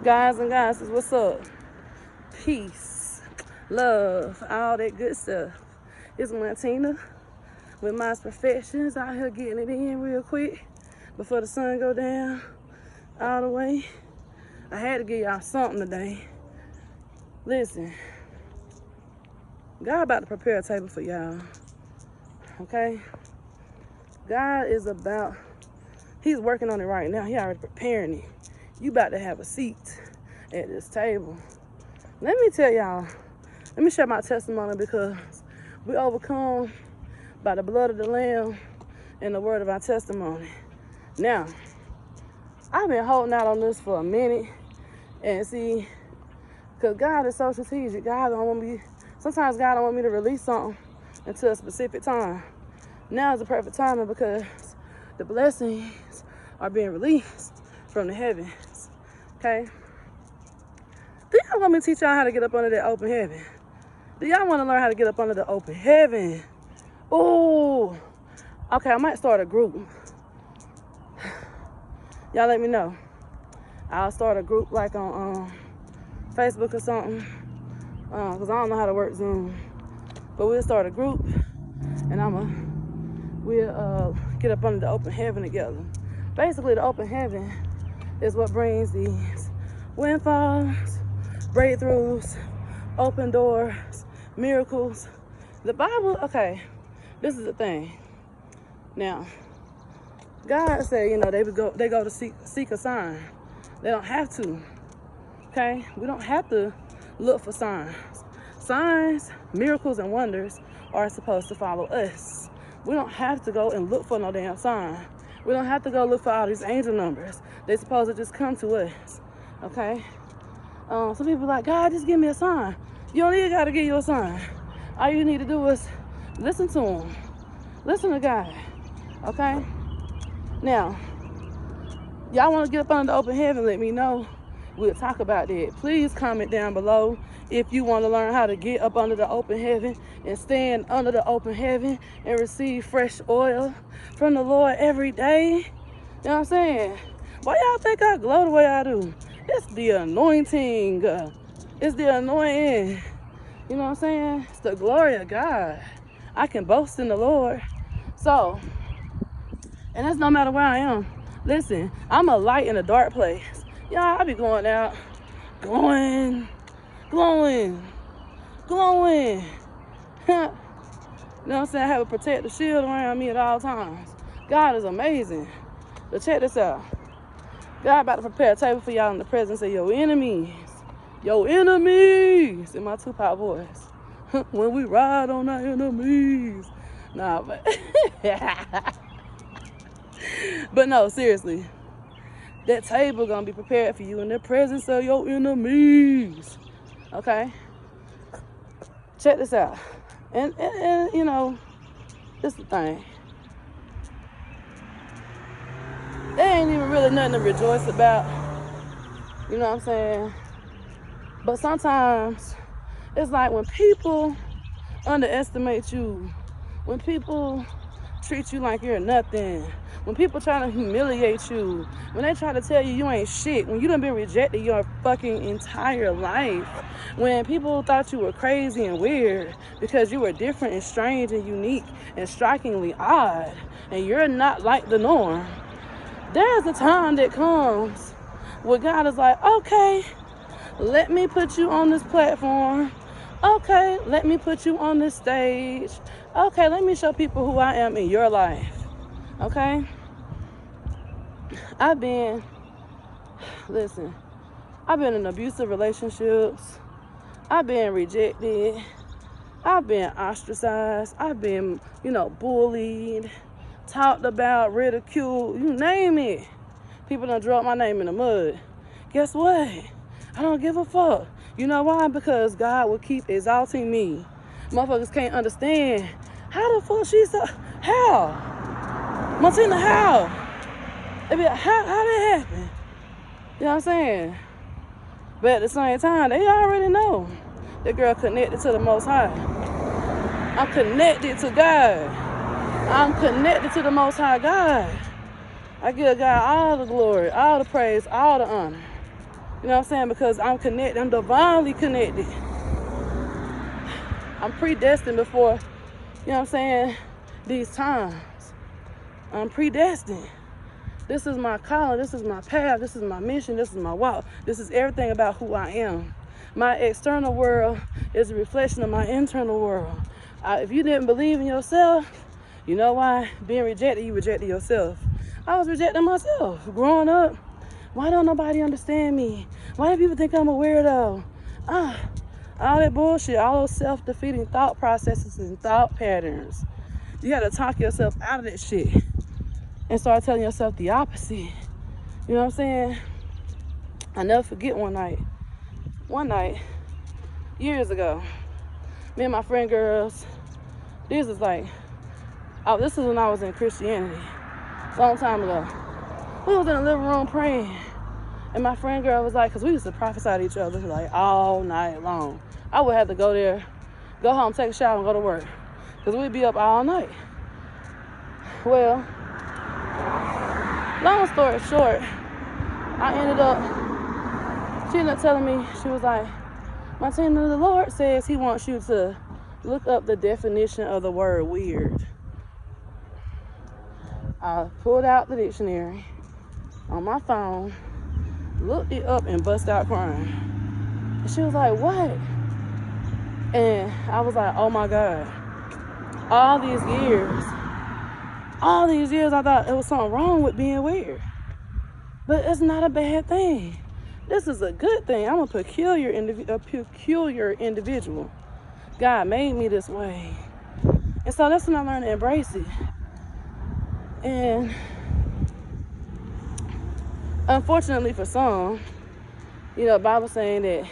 Guys and goddesses, what's up? Peace, love, all that good stuff. It's Montina with my Perfections out here getting it in real quick before the sun go down all the way. I had to give y'all something today. Listen, God about to prepare a table for y'all, okay? God is about, he's working on it right now. He already preparing it. You about to have a seat at this table. Let me tell y'all, let me share my testimony because we overcome by the blood of the Lamb and the word of our testimony. Now, I've been holding out on this for a minute, and see, because God is so strategic. Sometimes God don't want me to release something until a specific time. Now is the perfect timing because the blessings are being released from the heavens, okay? Do y'all want me to teach y'all how to get up under that open heaven? Do y'all want to learn how to get up under the open heaven? Ooh, okay, I might start a group. Y'all let me know. I'll start a group like on Facebook or something, because I don't know how to work Zoom. But we'll start a group, and we'll get up under the open heaven together. Basically, the open heaven is what brings these windfalls, breakthroughs, open doors, miracles. The Bible, okay, this is the thing. Now, God said, they go to seek a sign. They don't have to, okay? We don't have to look for signs. Signs, miracles, and wonders are supposed to follow us. We don't have to go and look for no damn sign. We don't have to go look for all these angel numbers. They're supposed to just come to us, okay? Some people are like, God, just give me a sign. You don't even got to give you a sign. All you need to do is listen to him. Listen to God, okay? Now, y'all want to get up under the open heaven, let me know. We'll talk about that. Please comment down below if you want to learn how to get up under the open heaven and stand under the open heaven and receive fresh oil from the Lord every day. You know what I'm saying? Why y'all think I glow the way I do? It's the anointing. It's the anointing. You know what I'm saying? It's the glory of God. I can boast in the Lord. So, and that's no matter where I am. Listen, I'm a light in a dark place. Y'all, I be going out, glowing. You know what I'm saying? I have a protective shield around me at all times. God is amazing. But check this out. God about to prepare a table for y'all in the presence of your enemies. Your enemies! In my Tupac voice. When we ride on our enemies. Nah, but... But no, seriously. That table gonna be prepared for you in the presence of your enemies. Okay? Check this out. And you know, this is the thing. There ain't even really nothing to rejoice about. You know what I'm saying? But sometimes it's like when people underestimate you, when people treat you like you're nothing, when people try to humiliate you, when they try to tell you you ain't shit, when you done been rejected your fucking entire life, when people thought you were crazy and weird because you were different and strange and unique and strikingly odd, and you're not like the norm, there's a time that comes where God is like, okay, let me put you on this platform. Okay, let me put you on this stage. Okay, let me show people who I am in your life. Okay? I've been in abusive relationships. I've been rejected. I've been ostracized. I've been, bullied, talked about, ridiculed, you name it. People done dropped my name in the mud. Guess what? I don't give a fuck. You know why? Because God will keep exalting me. Motherfuckers can't understand. How the fuck how? Montina, how? They be like, how that happen? You know what I'm saying? But at the same time, they already know. That girl connected to the Most High. I'm connected to God. I'm connected to the Most High God. I give God all the glory, all the praise, all the honor. You know what I'm saying? Because I'm connected. I'm divinely connected. I'm predestined before, you know what I'm saying, these times. I'm predestined. This is my calling. This is my path. This is my mission. This is my walk. This is everything about who I am. My external world is a reflection of my internal world. If you didn't believe in yourself, you know why? Being rejected, you rejected yourself. I was rejecting myself growing up. Why don't nobody understand me? Why do people think I'm a weirdo? All that bullshit, all those self-defeating thought processes and thought patterns. You gotta talk yourself out of that shit and start telling yourself the opposite. You know what I'm saying? I never forget one night, years ago, me and my friend girls, this is when I was in Christianity, long time ago. We was in the living room praying, and my friend girl was like, because we used to prophesy to each other like all night long. I would have to go there, go home, take a shower, and go to work, because we'd be up all night. Well, long story short, she ended up telling me, she was like, Martina, the Lord says he wants you to look up the definition of the word weird. I pulled out the dictionary on my phone, looked it up, and bust out crying. And she was like, what? And I was like, oh my God. All these years I thought there was something wrong with being weird. But it's not a bad thing. This is a good thing. I'm a peculiar individual. God made me this way. And so that's when I learned to embrace it. And unfortunately for some, the Bible saying that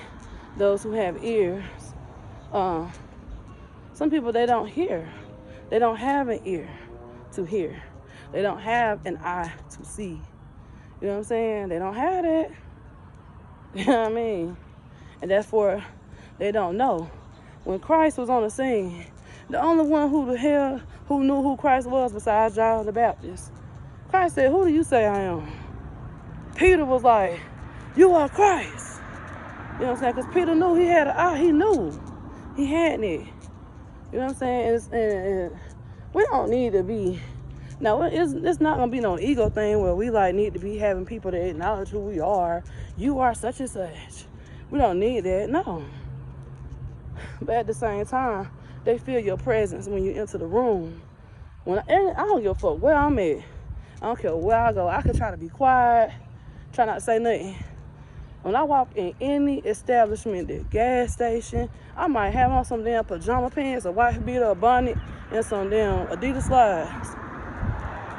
those who have ears, some people, they don't hear. They don't have an ear to hear. They don't have an eye to see. You know what I'm saying? They don't have that. You know what I mean? And therefore, they don't know. When Christ was on the scene, the only one who knew who Christ was besides John the Baptist, Christ said, who do you say I am? Peter was like, you are Christ. You know what I'm saying? Because Peter knew he had an eye. He knew. He had it. You know what I'm saying? And we don't need to be... Now, it's not going to be no ego thing where we need to be having people to acknowledge who we are. You are such and such. We don't need that, no. But at the same time, they feel your presence when you enter the room. And I don't give a fuck where I'm at. I don't care where I go. I can try to be quiet, try not to say nothing. When I walk in any establishment, the gas station, I might have on some damn pajama pants, a white beater, a bonnet, and some damn Adidas slides.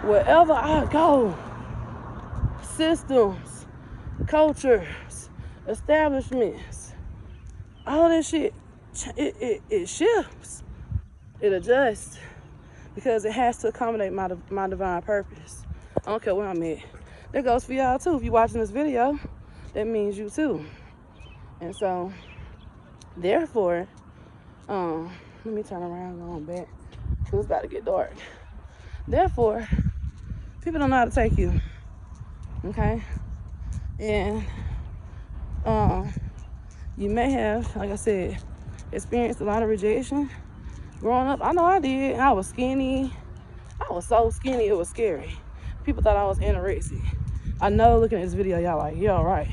Wherever I go, systems, cultures, establishments, all that shit, it shifts, it adjusts, because it has to accommodate my divine purpose. I don't care where I'm at. That goes for y'all too. If you're watching this video, that means you too. And so, therefore, let me turn around and go on back, because it's about to get dark. Therefore, people don't know how to take you, okay? And you may have, like I said, experienced a lot of rejection growing up. I know I did. I was skinny. I was so skinny, it was scary. People thought I was anorexic. I know looking at this video, y'all like, you're all right.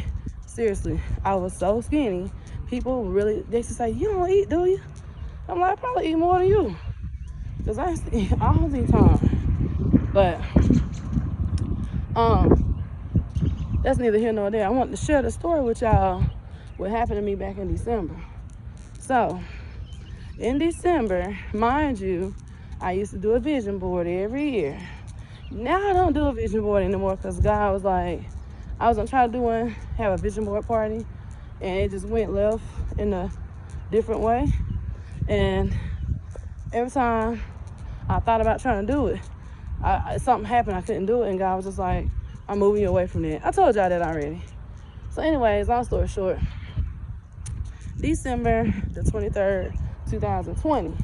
Seriously, I was so skinny. People really, they used to say, you don't eat, do you? I'm like, I probably eat more than you, because I used to eat all the time. But that's neither here nor there. I want to share the story with y'all, what happened to me back in December. So, in December, mind you, I used to do a vision board every year. Now I don't do a vision board anymore, because God was like, I was gonna try to have a vision board party, and it just went left in a different way. And every time I thought about trying to do it, something happened, I couldn't do it, and God was just like, I'm moving you away from that. I told y'all that already. So anyways, long story short, December the 23rd, 2020,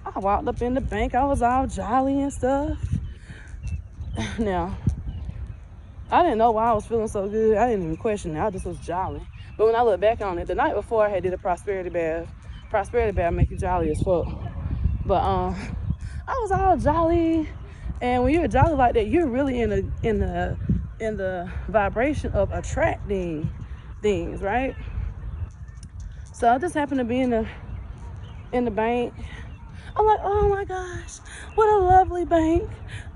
I walked up in the bank. I was all jolly and stuff. Now, I didn't know why I was feeling so good. I didn't even question it. I just was jolly. But when I look back on it, the night before I had did a prosperity bath. Prosperity bath make you jolly as fuck. But I was all jolly, and when you're jolly like that, you're really in the vibration of attracting things, right? So I just happened to be in the bank. I'm like, oh my gosh, what a lovely bank.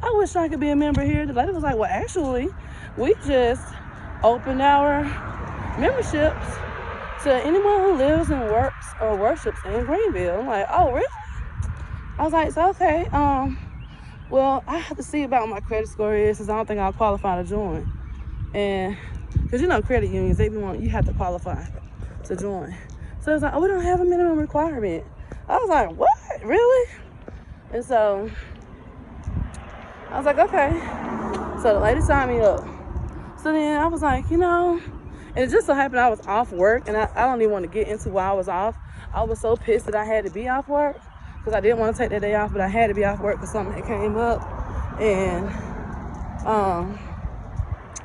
I wish I could be a member here. The lady was like, well, actually, we just opened our memberships to anyone who lives and works or worships in Greenville. I'm like, oh, really? I was like, so okay, well, I have to see about what my credit score is, since I don't think I'll qualify to join. And because credit unions, you have to qualify to join. So it's like, oh, we don't have a minimum requirement. I was like, what? Really? And so I was like, okay. So the lady signed me up. So then I was like, and it just so happened I was off work, and I don't even want to get into why I was off. I was so pissed that I had to be off work, because I didn't want to take that day off, but I had to be off work because something had came up. And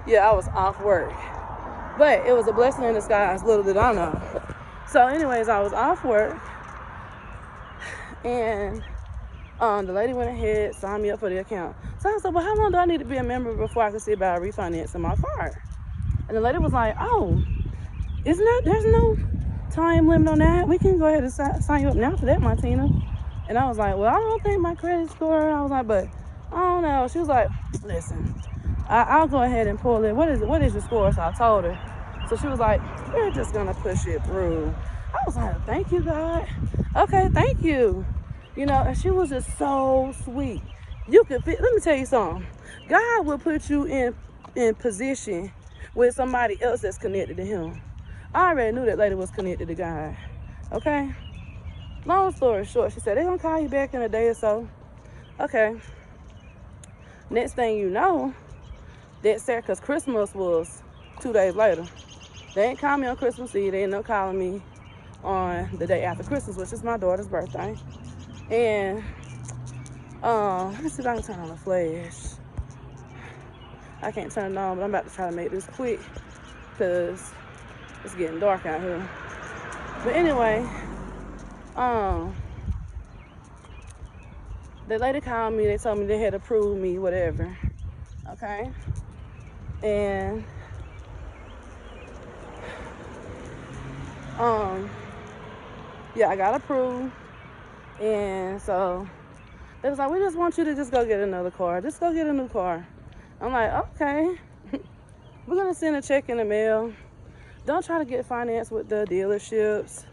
yeah, I was off work. But it was a blessing in disguise, little did I know. So anyways, I was off work, and the lady went ahead, signed me up for the account. So I said, well, how long do I need to be a member before I can see about refinancing my card? And the lady was like, oh, there's no time limit on that. We can go ahead and sign you up now for that, Martina. And I was like, well, I don't think my credit score. I was like, but I don't know. She was like, listen, I'll go ahead and pull it. What is your score? So I told her. So she was like, we're just going to push it through. I was like, thank you, God. Okay, thank you. And she was just so sweet. Let me tell you something. God will put you in position with somebody else that's connected to him. I already knew that lady was connected to God. Okay? Long story short, she said, they're going to call you back in a day or so. Okay. Next thing you know, that Saturday, because Christmas was 2 days later. They ain't called me on Christmas Eve. They ended up calling me on the day after Christmas, which is my daughter's birthday. And let me see if I can turn on the flash. I can't turn it on, but I'm about to try to make this quick because it's getting dark out here. But anyway, the lady called me. They told me they had approved me, whatever. Okay, and yeah, I got approved, and so they was like, we just want you to just go get another car. Just go get a new car. I'm like, okay. We're gonna send a check in the mail. Don't try to get financed with the dealerships,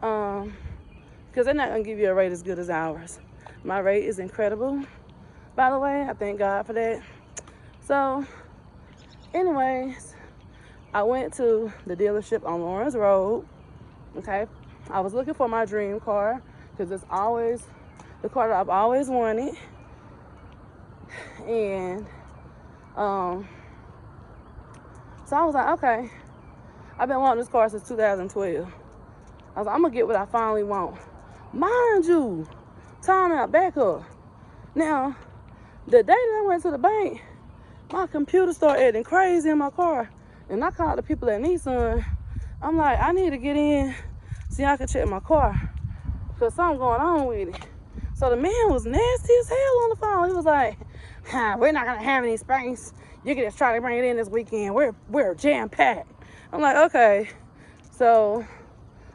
because they're not gonna give you a rate as good as ours. My rate is incredible, by the way. I thank God for that. So anyways, I went to the dealership on Lawrence Road. Okay, I was looking for my dream car, because it's always the car that I've always wanted. And so I was like, okay, I've been wanting this car since 2012. I was like, I'm gonna get what I finally want. Mind you, time out, back up. Now, the day that I went to the bank, my computer started acting crazy in my car. And I called the people at Nissan. I'm like, I need to get in so I can check my car, because something going on with it. So the man was nasty as hell on the phone. He was like, we're not gonna have any space. You can just try to bring it in this weekend. We're jam-packed. I'm like, okay, so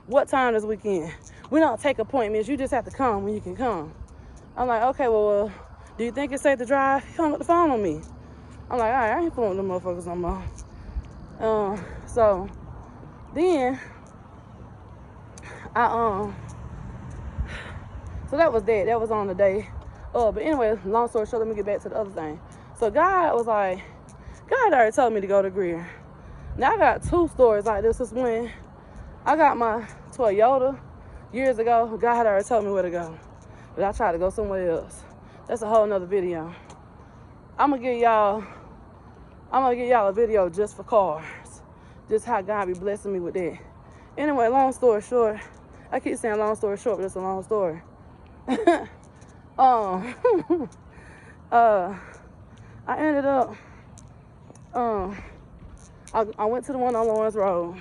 what time this weekend? We don't take appointments. You just have to come when you can come. I'm like, okay, well, do you think it's safe to drive? He hung up the phone on me. I'm like, all right, I ain't fooling with them motherfuckers no more. So then so that was that. That was on the day. But anyway, long story short, let me get back to the other thing. So God already told me to go to Greer. Now I got two stories like this. Is when I got my Toyota years ago. God had already told me where to go, but I tried to go somewhere else. That's a whole nother video. I'm gonna give y'all a video just for cars. Just how God be blessing me with that. Anyway, long story short, I keep saying long story short, but it's a long story. I ended up I went to the one on Lawrence Road.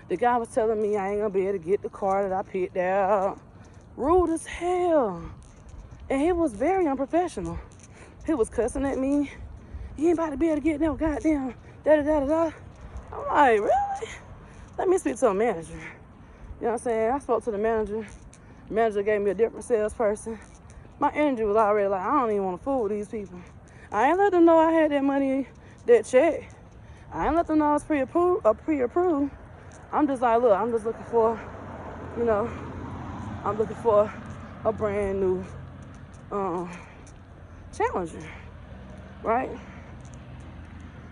The guy was telling me I ain't gonna be able to get the car that I picked out. Rude as hell. And he was very unprofessional. He was cussing at me. You ain't about to be able to get no goddamn da-da-da-da-da. I'm like, really? Let me speak to a manager. You know what I'm saying? I spoke to the manager. The manager gave me a different salesperson. My energy was already like, I don't even want to fool with these people. I ain't let them know I had that money, that check. I ain't let them know I was pre-approved. I'm just like, look, I'm just looking for, you know, I'm looking for a brand new Challenger, right?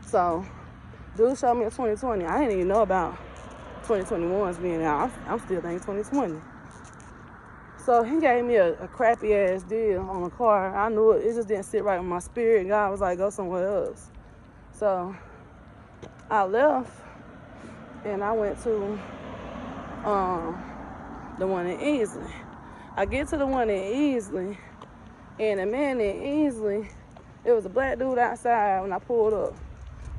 So, dude showed me a 2020. I didn't even know about 2021s being out. I'm still thinking 2020. So he gave me a crappy ass deal on a car. I knew it just didn't sit right with my spirit. And God was like, go somewhere else. So I left and I went to the one in Easley. I get to the one in Easley, and the man in Easley, it was a black dude outside when I pulled up.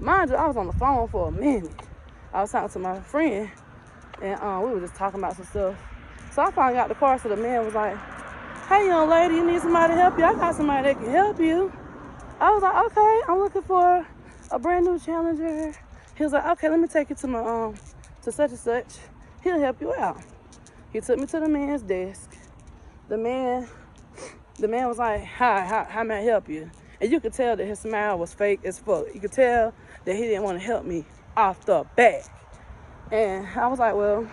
Mind you, I was on the phone for a minute. I was talking to my friend, and we were just talking about some stuff. So I finally got the car, so the man was like, hey, young lady, you need somebody to help you? I got somebody that can help you. I was like, okay, I'm looking for a brand new Challenger. He was like, okay, let me take you to my, to such and such. He'll help you out. He took me to the man's desk. The man was like, hi, how may I help you? And you could tell that his smile was fake as fuck. You could tell that he didn't want to help me off the bat. And I was like, well,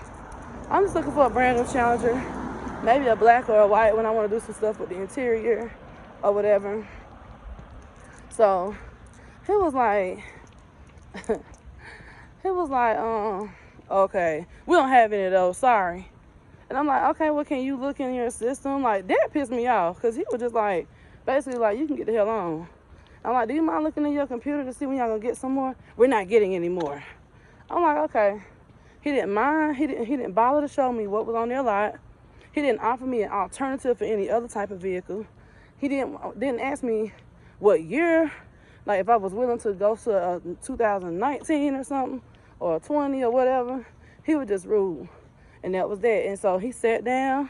I'm just looking for a brand new Challenger, maybe a black or a white when I want to do some stuff with the interior or whatever. So he was like, okay, we don't have any of those, sorry. And I'm like, okay, well, can you look in your system? Like, that pissed me off, because he was just like, basically like, you can get the hell on. I'm like, do you mind looking in your computer to see when y'all gonna get some more? We're not getting any more. I'm like, okay. He didn't mind. He didn't bother to show me what was on their lot. He didn't offer me an alternative for any other type of vehicle. He didn't ask me what year, like if I was willing to go to a 2019 or something, or a 20 or whatever. He was just rude. And that was that. And so he sat down.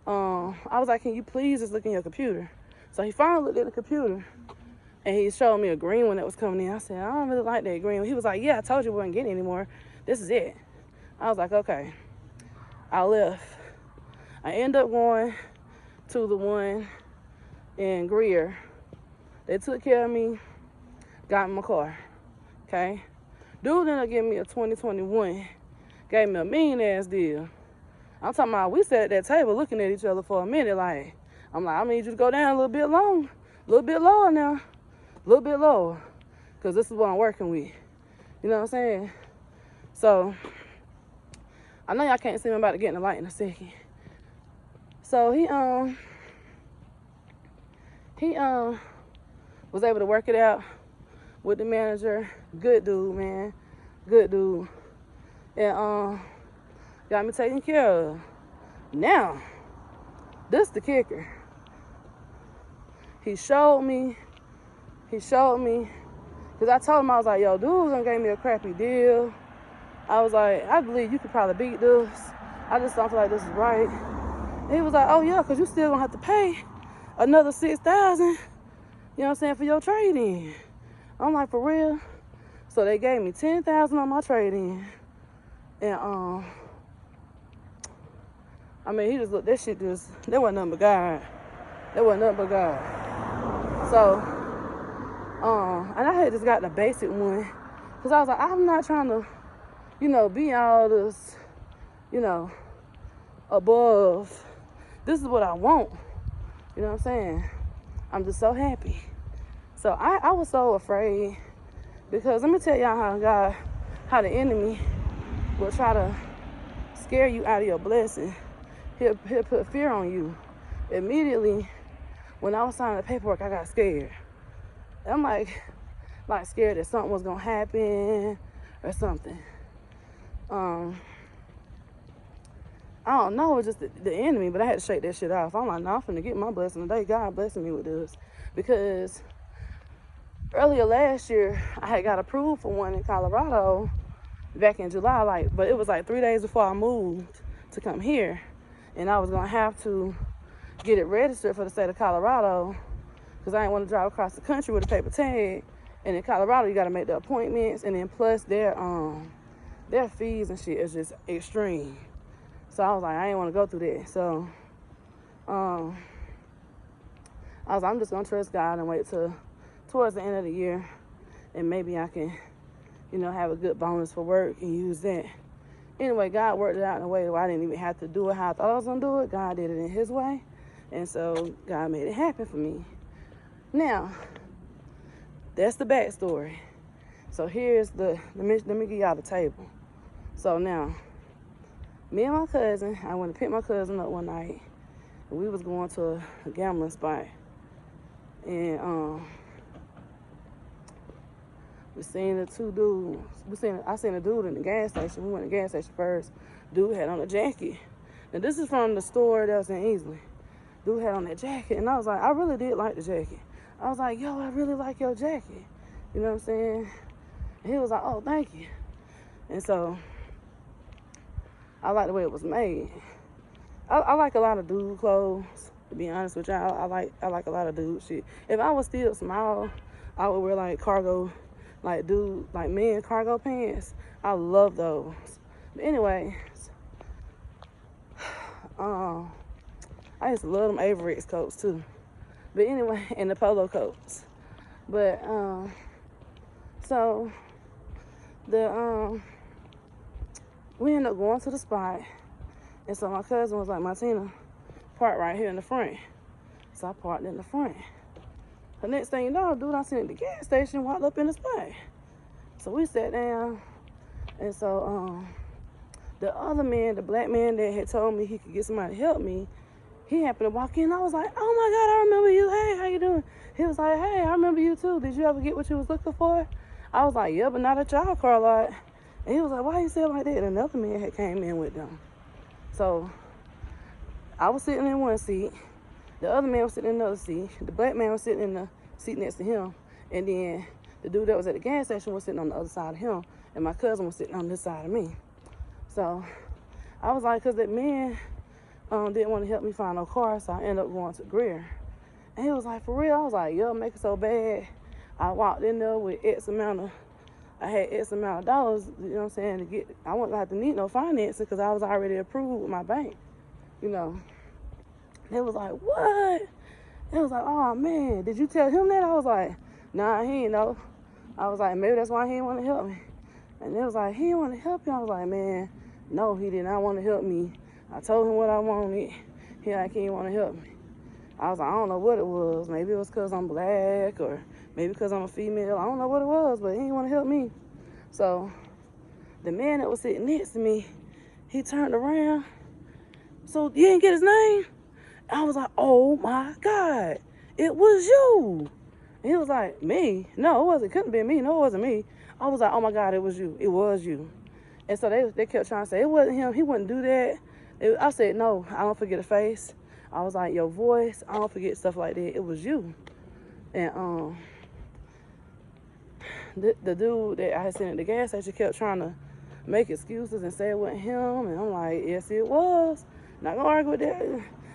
I was like, can you please just look in your computer? So he finally looked at the computer, and he showed me a green one that was coming in. I said, I don't really like that green one. He was like, yeah, I told you we weren't getting any more. This is it. I was like, okay. I left. I ended up going to the one in Greer. They took care of me, got in my car, okay? Dude ended up giving me a 2021, gave me a mean-ass deal. I'm talking about, we sat at that table looking at each other for a minute, like, I'm like, I need you to go down a little bit lower now, a little bit lower, because this is what I'm working with. You know what I'm saying? So, I know y'all can't see me, I'm about to get in the light in a second. So he was able to work it out with the manager. Good dude, man. Good dude. And got me taken care of. Now, this the kicker. He showed me, because I told him, I was like, yo, dude done gave me a crappy deal. I was like, I believe you could probably beat this. I just don't feel like this is right. And he was like, oh yeah, because you still gonna have to pay another $6,000, you know what I'm saying, for your trade-in. I'm like, for real? So they gave me $10,000 on my trade-in. And I mean, he just looked, that shit just, that wasn't nothing but God. That wasn't nothing but God. So, and I had just got the basic one, because I was like, I'm not trying to, you know, be all this, you know, above. This is what I want. You know what I'm saying? I'm just so happy. So I was so afraid, because let me tell y'all how the enemy will try to scare you out of your blessing. He'll put fear on you. Immediately, when I was signing the paperwork, I got scared. I'm like scared that something was gonna happen or something. I don't know, it's just the enemy, but I had to shake that shit off. I'm like, no, I'm finna get my blessing today. God blessing me with this. Because earlier last year, I had got approved for one in Colorado back in July, but it was like 3 days before I moved to come here. And I was gonna have to get it registered for the state of Colorado because I didn't want to drive across the country with a paper tag. And in Colorado, you gotta make the appointments, and then plus their fees and shit is just extreme. So I was like, I didn't want to go through that. So I was like, I'm just gonna trust God and wait till towards the end of the year, and maybe I can, have a good bonus for work and use that. Anyway, God worked it out in a way where I didn't even have to do it how I thought I was gonna do it. God did it in His way, and so God made it happen for me. Now, that's the backstory. So here's let me give y'all the table. So now, me and my cousin, I went to pick my cousin up one night, and we was going to a gambling spot, and we seen the two dudes. I seen a dude in the gas station. We went to the gas station first. Dude had on a jacket. Now this is from the store that was in Easley. Dude had on that jacket, and I was like, I really did like the jacket. I was like, yo, I really like your jacket. You know what I'm saying? And he was like, oh, thank you. And so I like the way it was made. I like a lot of dude clothes, to be honest with y'all. I like a lot of dude shit. If I was still small, I would wear like cargo, like men cargo pants. I love those. But anyway, I used to love them Avirex coats too. But anyway, and the polo coats. But so we ended up going to the spot, and so my cousin was like, Martina, park right here in the front. So I parked in the front. The next thing you know, dude I seen at the gas station walked up in the spot. So we sat down, and so the other man, the black man that had told me he could get somebody to help me, he happened to walk in. I was like, oh my God, I remember you. Hey, how you doing? He was like, hey, I remember you too. Did you ever get what you was looking for? I was like, yeah, but not at y'all car lot. And he was like, why you say it like that? And another man had came in with them. So I was sitting in one seat. The other man was sitting in another seat. The black man was sitting in the seat next to him. And then the dude that was at the gas station was sitting on the other side of him. And my cousin was sitting on this side of me. So I was like, because that man didn't want to help me find no car, so I ended up going to Greer. And he was like, for real? I was like, yo, make it so bad. I walked in there with I had X amount of dollars, you know what I'm saying, to get, I wouldn't have to need no financing because I was already approved with my bank, you know. They was like, what? They was like, oh man, did you tell him that? I was like, nah, he ain't know. I was like, maybe that's why he didn't want to help me. And they was like, he didn't want to help you. I was like, man, no, he did not want to help me. I told him what I wanted. He didn't want to help me. I was like, I don't know what it was. Maybe it was because I'm black, or maybe because I'm a female. I don't know what it was, but he didn't want to help me. So the man that was sitting next to me, he turned around. So you didn't get his name? I was like, oh my God, it was you. And he was like, me? No, it wasn't. It couldn't be me. No, it wasn't me. I was like, oh my God, it was you. It was you. And so they kept trying to say, it wasn't him. He wouldn't do that. I said, no, I don't forget a face. I was like, your voice, I don't forget stuff like that. It was you. And the dude that I had seen at the gas station kept trying to make excuses and say it wasn't him. And I'm like, yes, it was. Not gonna argue with that.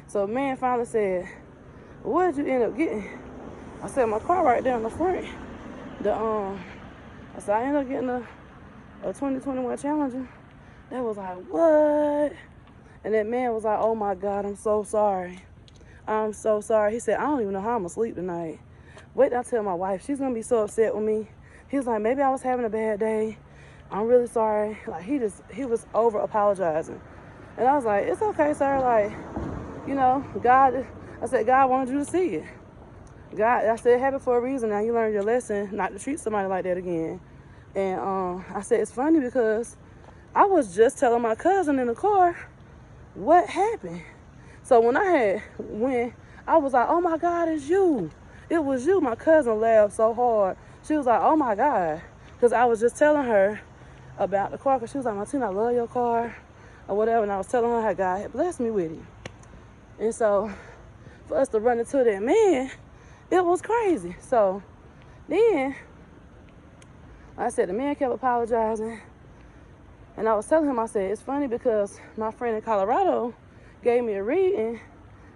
So man finally said, what did you end up getting? I said, my car right there in the front. I said, I ended up getting a 2021 Challenger. They was like, what? And that man was like, oh my God, I'm so sorry. I'm so sorry. He said, I don't even know how I'm gonna sleep tonight. Wait till I tell my wife. She's gonna be so upset with me. He was like, maybe I was having a bad day. I'm really sorry. Like he was over apologizing. And I was like, it's okay, sir. Like, you know, God, I said, God wanted you to see it. God, I said, it happened for a reason. Now you learned your lesson not to treat somebody like that again. And I said, it's funny because I was just telling my cousin in the car what happened. So when I was like, oh my God, it's you. It was you. My cousin laughed so hard. She was like, oh my God. Because I was just telling her about the car. Because she was like, Martina, I love your car. Or whatever. And I was telling her how God had blessed me with it. And so for us to run into that man, it was crazy. So Then, like I said, the man kept apologizing. And I was telling him, I said, it's funny because my friend in Colorado gave me a reading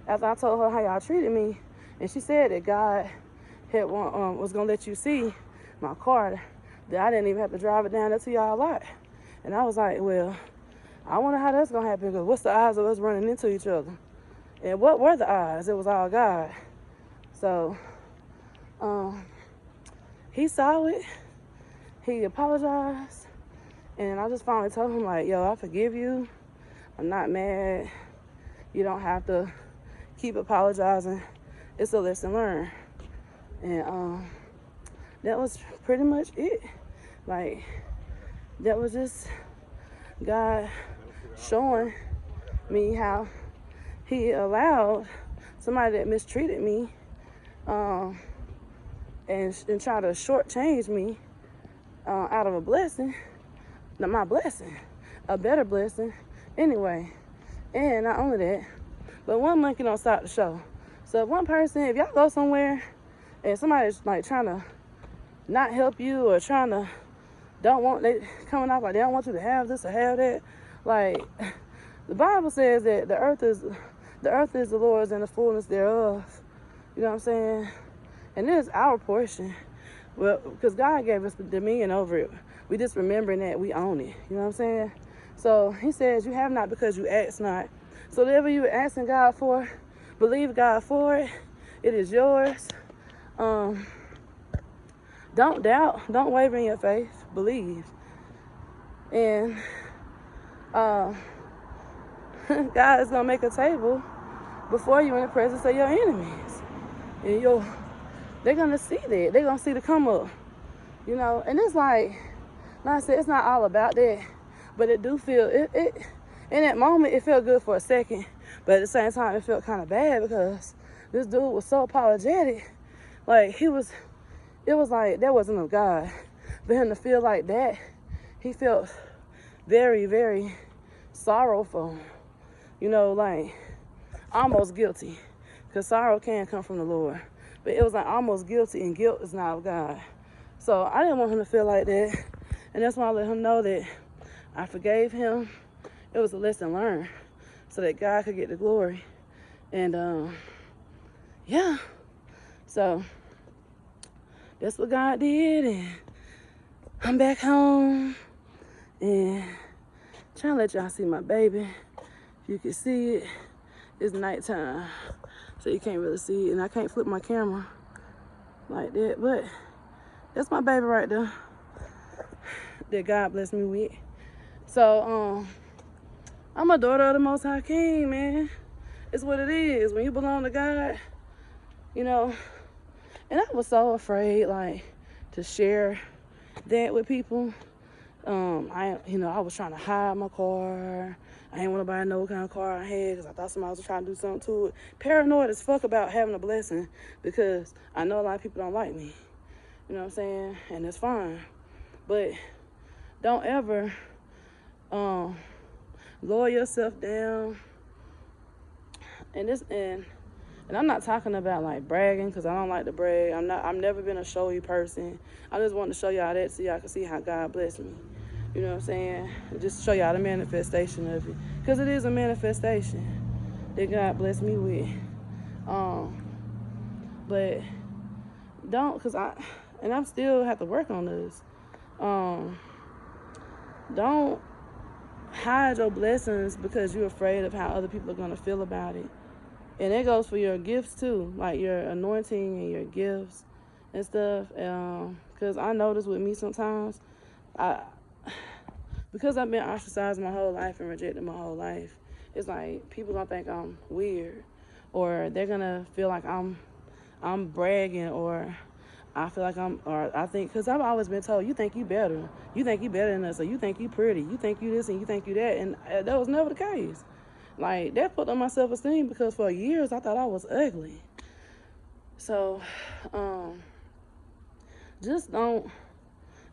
after I told her how y'all treated me. And she said that God had was going to let you see my car, that I didn't even have to drive it down there to y'all lot. And I was like, well, I wonder how that's going to happen, because what's the odds of us running into each other? And what were the odds? It was all God. So he saw it. He apologized. And I just finally told him, like, yo, I forgive you. I'm not mad. You don't have to keep apologizing. It's a lesson learned. And that was pretty much it. Like, that was just God showing me how he allowed somebody that mistreated me and try to shortchange me out of a blessing. Not my blessing, a better blessing anyway. And not only that, but one monkey don't stop the show. So if one person, if y'all go somewhere and somebody's like trying to not help you, or trying to they coming off like they don't want you to have this or have that, like, the Bible says that the earth is the Lord's and the fullness thereof. You know what I'm saying? And it is our portion. Well, because God gave us the dominion over it. We just remembering that we own it. You know what I'm saying? So he says, you have not because you ask not. So whatever you're asking God for, believe God for it. It is yours. Don't doubt. Don't waver in your faith. Believe. And God is going to make a table before you in the presence of your enemies. And they're going to see that. They're going to see the come up. You know, and it's like I said, it's not all about that. But it do feel, it in that moment, it felt good for a second. But at the same time, it felt kind of bad because this dude was so apologetic. Like, it was like, that wasn't of God. For him to feel like that, he felt very, very sorrowful. You know, like, almost guilty. Because sorrow can come from the Lord. But it was like almost guilty, and guilt is not of God. So I didn't want him to feel like that. And that's why I let him know that I forgave him. It was a lesson learned so that God could get the glory. And yeah. So that's what God did. And I'm back home and trying to let y'all see my baby. If you can see it, it's nighttime, so you can't really see it. And I can't flip my camera like that, but that's my baby right there that God blessed me with. So I'm a daughter of the Most High King, man. It's what it is. When you belong to God, you know. And I was so afraid, like, to share that with people. I was trying to hide my car. I didn't want nobody to know what kind of car I had because I thought somebody was trying to do something to it. Paranoid as fuck about having a blessing because I know a lot of people don't like me. You know what I'm saying? And it's fine. But don't ever lower yourself down. And I'm not talking about like bragging, because I don't like to brag. I've never been a showy person. I just wanted to show y'all that so y'all can see how God blessed me. You know what I'm saying? Just show y'all the manifestation of it. Because it is a manifestation that God blessed me with. But don't, and I still have to work on this. Don't hide your blessings because you're afraid of how other people are going to feel about it. And that goes for your gifts too, like your anointing and your gifts and stuff. Because I notice with me sometimes, because I've been ostracized my whole life and rejected my whole life, it's like people gonna think I'm weird, or they're gonna feel like I'm bragging, or I feel like I think, because I've always been told, you think you better than us, or you think you pretty, you think you this and you think you that, and that was never the case. Like, that put on my self-esteem because for years I thought I was ugly. So, just don't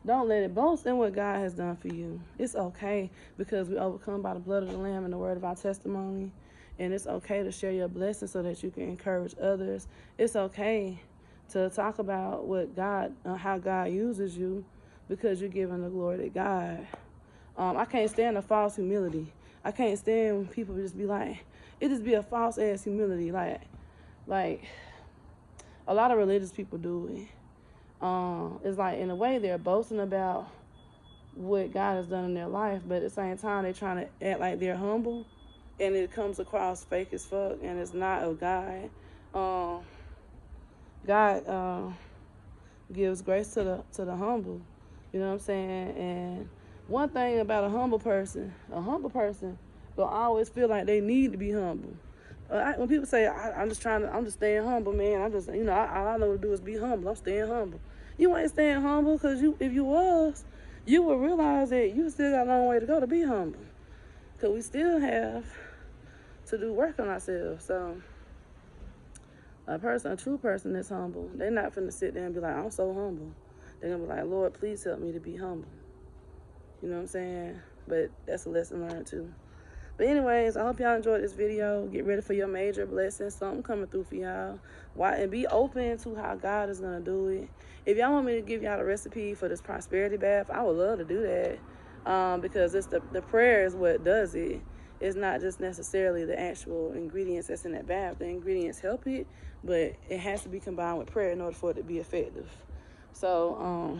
let it boast in what God has done for you. It's okay, because we overcome by the blood of the Lamb and the word of our testimony. And it's okay to share your blessings so that you can encourage others. It's okay to talk about what God, how God uses you, because you're giving the glory to God. I can't stand a false humility. I can't stand when people just be like, it just be a false ass humility. Like a lot of religious people do it. It's like, in a way, they're boasting about what God has done in their life, but at the same time, they're trying to act like they're humble, and it comes across fake as fuck, and it's not of God. God gives grace to the humble. You know what I'm saying? And one thing about a humble person will always feel like they need to be humble. When people say, I'm just staying humble, man. All I know to do is be humble. I'm staying humble. You ain't staying humble, because if you was, you would realize that you still got a long way to go to be humble. Because we still have to do work on ourselves. So a true person that's humble, they're not finna sit there and be like, I'm so humble. They're gonna be like, Lord, please help me to be humble. You know what I'm saying? But that's a lesson learned too. But anyways, I hope y'all enjoyed this video. Get ready for your major blessings. Something coming through for y'all. And be open to how God is going to do it. If y'all want me to give y'all the recipe for this prosperity bath, I would love to do that. Because it's the prayer is what does it. It's not just necessarily the actual ingredients that's in that bath. The ingredients help it, but it has to be combined with prayer in order for it to be effective. So,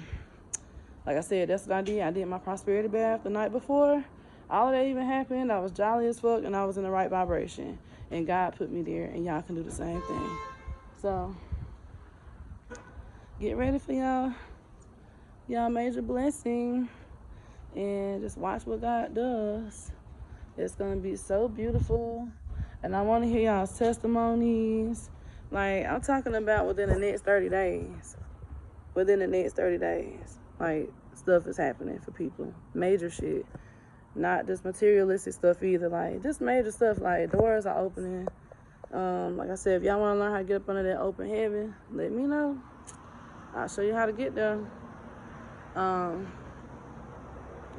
like I said, that's what I did. I did my prosperity bath the night before. All of that even happened. I was jolly as fuck, and I was in the right vibration. And God put me there, and y'all can do the same thing. So, get ready for y'all major blessing. And just watch what God does. It's going to be so beautiful. And I want to hear y'all's testimonies. Like, I'm talking about within the next 30 days. Within the next 30 days. Like, stuff is happening for people. Major shit. Not just materialistic stuff either, like just major stuff, like doors are opening. Like I said, if y'all want to learn how to get up under that open heaven, let me know. I'll show you how to get there. I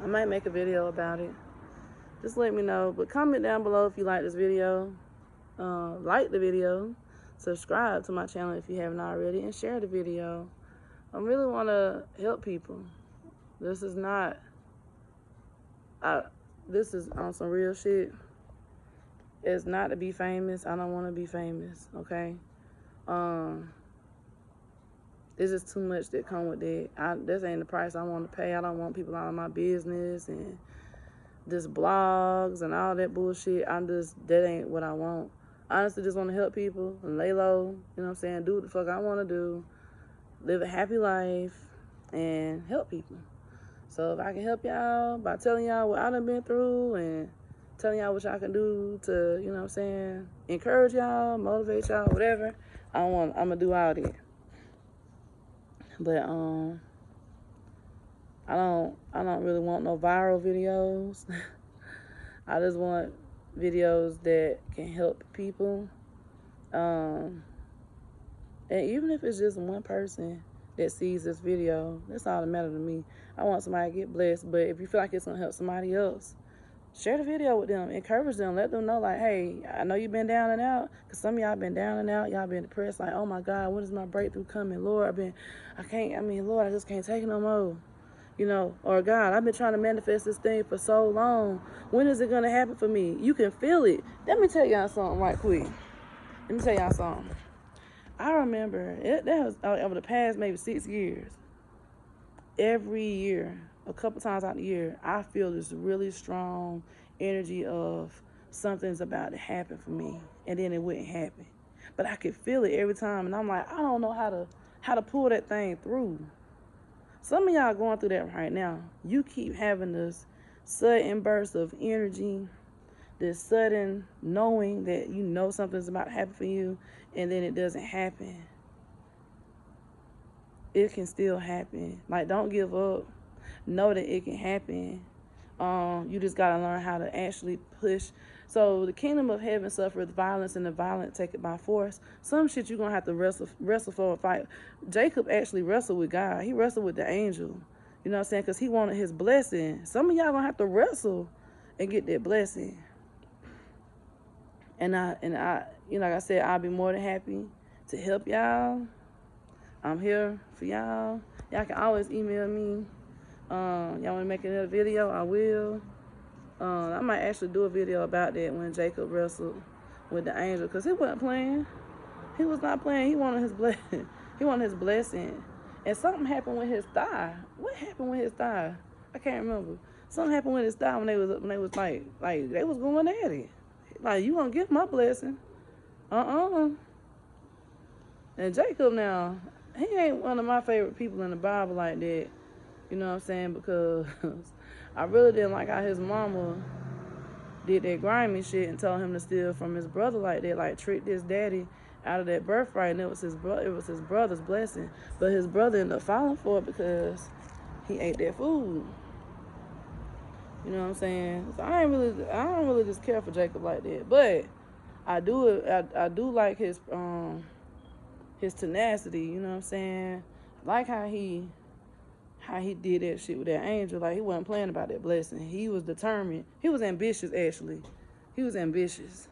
might make a video about it. Just let me know. But comment down below if you like this video. Like the video. Subscribe to my channel if you haven't already, and share the video. I really want to help people. This is not... this is on some real shit. It's not to be famous. I don't want to be famous, okay? It's just too much that come with that. This ain't the price I want to pay. I don't want people out of my business and just blogs and all that bullshit. That ain't what I want. I honestly just want to help people and lay low, you know what I'm saying? Do what the fuck I want to do. Live a happy life and help people. So if I can help y'all by telling y'all what I done been through and telling y'all what y'all can do to, you know what I'm saying, encourage y'all, motivate y'all, whatever, I'm gonna do all that. But I don't really want no viral videos. I just want videos that can help people. And even if it's just one person that sees this video, that's all that matters to me. I want somebody to get blessed, but if you feel like it's gonna help somebody else, share the video with them, encourage them, let them know, like, hey, I know you've been down and out, because some of y'all been down and out, y'all been depressed, like, oh my God, when is my breakthrough coming? Lord, Lord, I just can't take it no more, you know, or God, I've been trying to manifest this thing for so long, when is it gonna happen for me? You can feel it. Let me tell y'all something right quick. I remember, that was over the past maybe 6 years, every year, a couple times out the year, I feel this really strong energy of something's about to happen for me, and then it wouldn't happen. But I could feel it every time, and I'm like, I don't know how to pull that thing through. Some of y'all going through that right now. You keep having this sudden burst of energy, this sudden knowing that you know something's about to happen for you, and then it doesn't happen. It can still happen. Like, don't give up. Know that it can happen. You just got to learn how to actually push. So the kingdom of heaven suffereth violence, and the violent take it by force. Some shit you're going to have to wrestle for and fight. Jacob actually wrestled with God. He wrestled with the angel. You know what I'm saying? Because he wanted his blessing. Some of y'all going to have to wrestle and get that blessing. And I, you know, like I said, I'll be more than happy to help y'all. I'm here for y'all. Y'all can always email me. Y'all want to make another video? I will. I might actually do a video about that when Jacob wrestled with the angel, because he wasn't playing. He was not playing. He wanted his blessing. He wanted his blessing. And something happened with his thigh. What happened with his thigh? I can't remember. Something happened with his thigh when they was like they was going at it. Like, you gonna get my blessing? And Jacob now, he ain't one of my favorite people in the Bible like that. You know what I'm saying? Because I really didn't like how his mama did that grimy shit and told him to steal from his brother like that, like tricked his daddy out of that birthright, and it was his brother's blessing. But his brother ended up falling for it because he ate that food. You know what I'm saying? So I don't really just care for Jacob like that. But I do like his tenacity, you know what I'm saying? I like how he did that shit with that angel. Like, he wasn't playing about that blessing. He was determined. He was ambitious, actually. He was ambitious.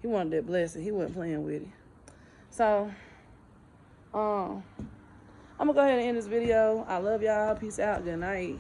He wanted that blessing. He wasn't playing with it. So, I'm gonna go ahead and end this video. I love y'all. Peace out. Good night.